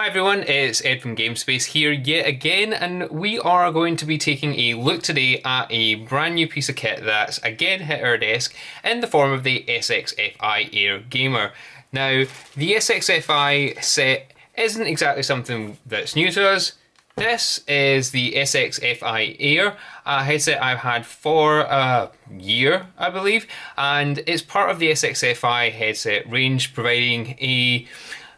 Hi everyone, it's Ed from GameSpace here yet again, and we are going to be taking a look today at a brand new piece of kit that's again hit our desk in the form of the SXFI Air Gamer. Now, the SXFI set isn't exactly something that's new to us. This is the SXFI Air, a headset I've had for a year, I believe, and it's part of the SXFI headset range, providing a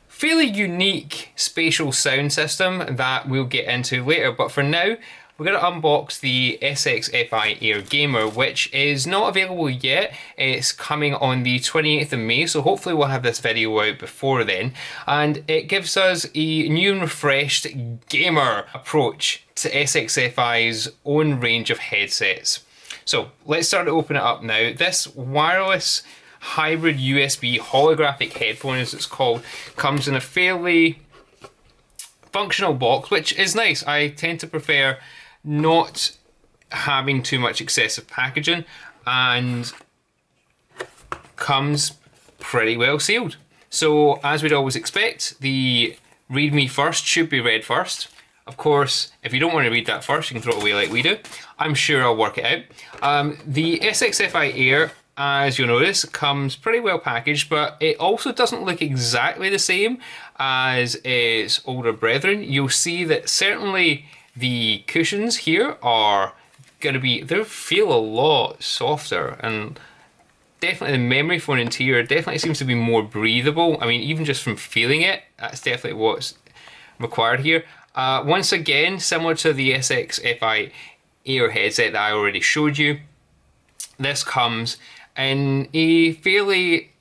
fairly unique spatial sound system that we'll get into later. But for now, we're going to unbox the SXFI Air Gamer, which is not available yet. It's coming on the 28th of May, so hopefully we'll have this video out before then. And it gives us a new and refreshed gamer approach to SXFI's own range of headsets. So let's start to open it up now. This wireless hybrid USB holographic headphone, as it's called, comes in a fairly functional box, which is nice. I tend to prefer not having too much excessive packaging, and comes pretty well sealed. So as we'd always expect, the read me first should be read first. Of course, if you don't want to read that first, you can throw it away like we do. I'm sure I'll work it out. The SXFI Air, as you'll notice, comes pretty well packaged, but it also doesn't look exactly the same as its older brethren. You'll see that certainly the cushions here are going to be, they feel a lot softer, and definitely the memory foam interior definitely seems to be more breathable. I mean, even just from feeling it, that's definitely what's required here. Once again, similar to the SXFI Air headset that I already showed you, this comes in a fairly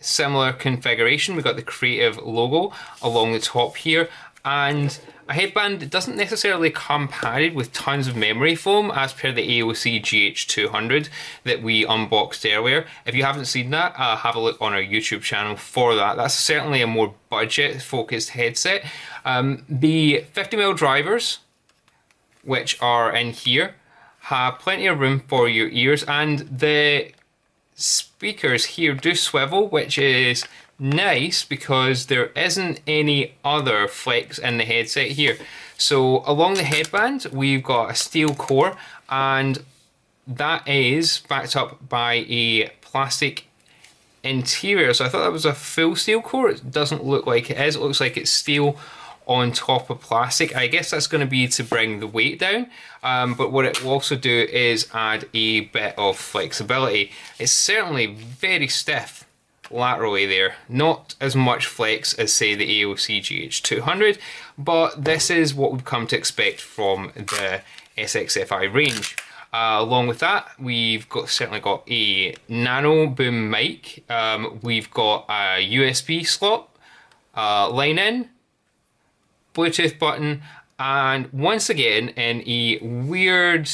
similar configuration. We've got the Creative logo along the top here, and a headband that doesn't necessarily come padded with tons of memory foam as per the AOC GH200 that we unboxed earlier. If you haven't seen that, have a look on our YouTube channel for that. That's certainly a more budget focused headset. The 50mm drivers, which are in here, have plenty of room for your ears, and the speakers here do swivel, which is nice because there isn't any other flex in the headset here. So along the headband, we've got a steel core, and that is backed up by a plastic interior. So I thought that was a full steel core. It doesn't look like it is. It looks like it's steel on top of plastic. I guess that's going to be to bring the weight down, but what it will also do is add a bit of flexibility. It's certainly very stiff laterally there, not as much flex as say the AOC GH200, but this is what we've come to expect from the SXFI range. Along with that, we've certainly got a nano boom mic, we've got a USB slot, line in, Bluetooth button, and once again, in a weird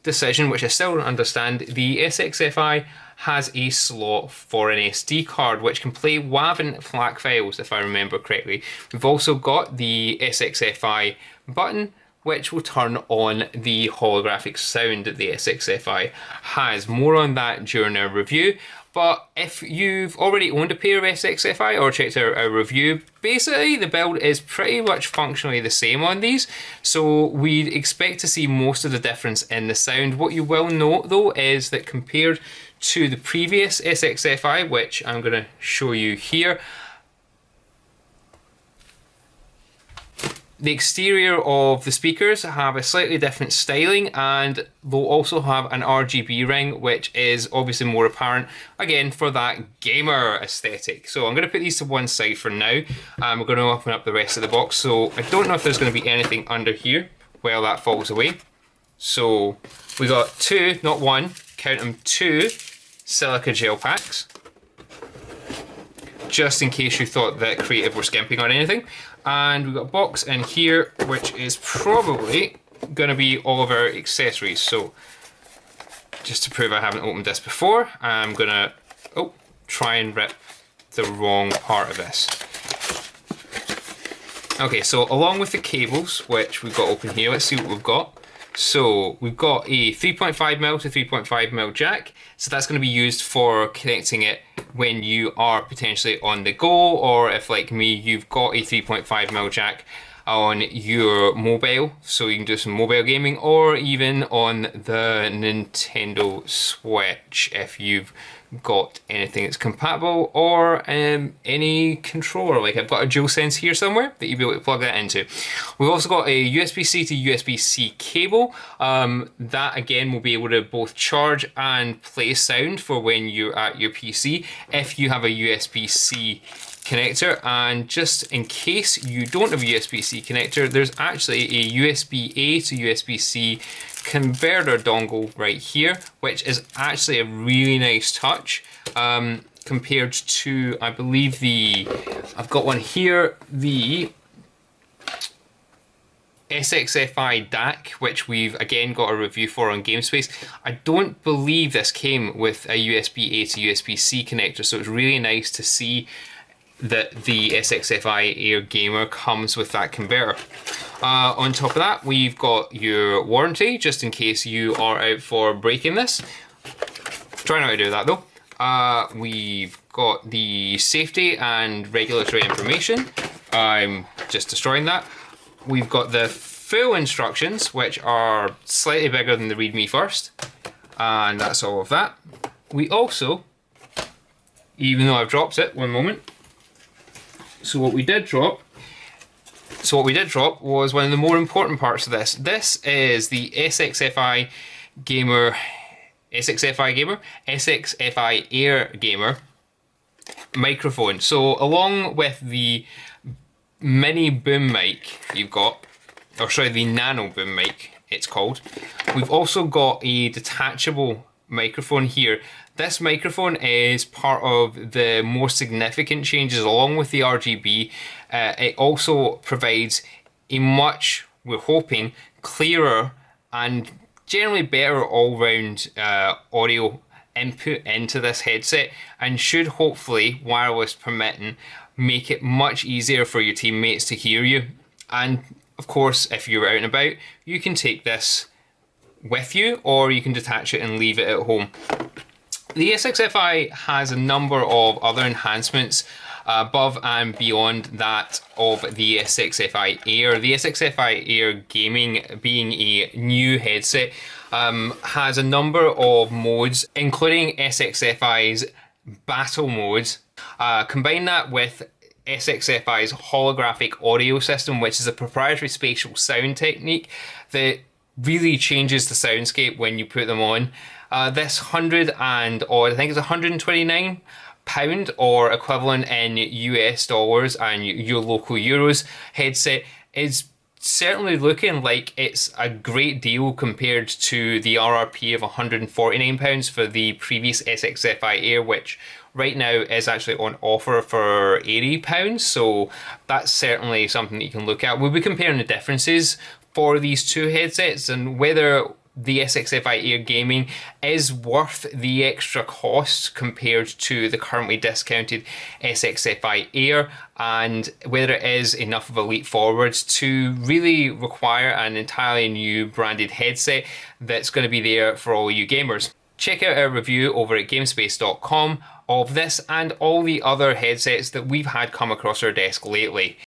decision which I still don't understand, the SXFI has a slot for an SD card which can play WAV and FLAC files, if I remember correctly. We've also got the SXFI button, which will turn on the holographic sound that the SXFI has. More on that during our review. But if you've already owned a pair of SXFI or checked out our review, basically the build is pretty much functionally the same on these, so we'd expect to see most of the difference in the sound. What you will note though is that compared to the previous SXFI, which I'm going to show you here, the exterior of the speakers have a slightly different styling, and they'll also have an RGB ring, which is obviously more apparent, again, for that gamer aesthetic. So I'm going to put these to one side for now. We're going to open up the rest of the box. So I don't know if there's going to be anything under here while that falls away. So we got two, not one, count them, two silica gel packs, just in case you thought that Creative were skimping on anything. And we've got a box in here, which is probably going to be all of our accessories. So just to prove I haven't opened this before, I'm going to try and rip the wrong part of this. Okay, so along with the cables, which we've got open here, let's see what we've got. So we've got a 3.5mm to 3.5mm jack. So that's going to be used for connecting it when you are potentially on the go, or if, like me, you've got a 3.5mm jack on your mobile, so you can do some mobile gaming, or even on the Nintendo Switch if you've got anything that's compatible, or any controller. Like I've got a DualSense here somewhere that you'll be able to plug that into. We've also got a USB-C to USB-C cable. That again will be able to both charge and play sound for when you're at your PC if you have a USB-C connector. And just in case you don't have a USB-C connector, there's actually a USB-A to USB-C converter dongle right here, which is actually a really nice touch compared to, I believe, I've got one here, the SXFI DAC, which we've again got a review for on GameSpace. I don't believe this came with a USB-A to USB-C connector, so it's really nice to see that the SXFI Air Gamer comes with that converter. On top of that, we've got your warranty, just in case you are out for breaking this. Try not to do that though. We've got the safety and regulatory information. I'm just destroying that. We've got the full instructions, which are slightly bigger than the README first, and that's all of that. We also, even though I've dropped it, one moment. So what we did drop was one of the more important parts of this. This is the SXFI Air Gamer microphone. So along with the mini boom mic you've got, or sorry, the nano boom mic it's called, we've also got a detachable microphone here. This microphone is part of the more significant changes along with the RGB. It also provides a much, we're hoping, clearer and generally better all-round audio input into this headset, and should hopefully, wireless permitting, make it much easier for your teammates to hear you. And of course, if you're out and about, you can take this with you, or you can detach it and leave it at home. The SXFI has a number of other enhancements above and beyond that of the SXFI Air. The SXFI Air Gaming, being a new headset, has a number of modes, including SXFI's battle modes. Combine that with SXFI's holographic audio system, which is a proprietary spatial sound technique that really changes the soundscape when you put them on. This 100 and odd, I think it's £129 or equivalent in US dollars and your local euros headset is certainly looking like it's a great deal compared to the RRP of £149 for the previous SXFI Air, which right now is actually on offer for £80. So that's certainly something that you can look at. We'll be comparing the differences for these two headsets and whether the SXFI Air Gaming is worth the extra cost compared to the currently discounted SXFI Air, and whether it is enough of a leap forward to really require an entirely new branded headset that's going to be there for all you gamers. Check out our review over at gamespace.com of this and all the other headsets that we've had come across our desk lately.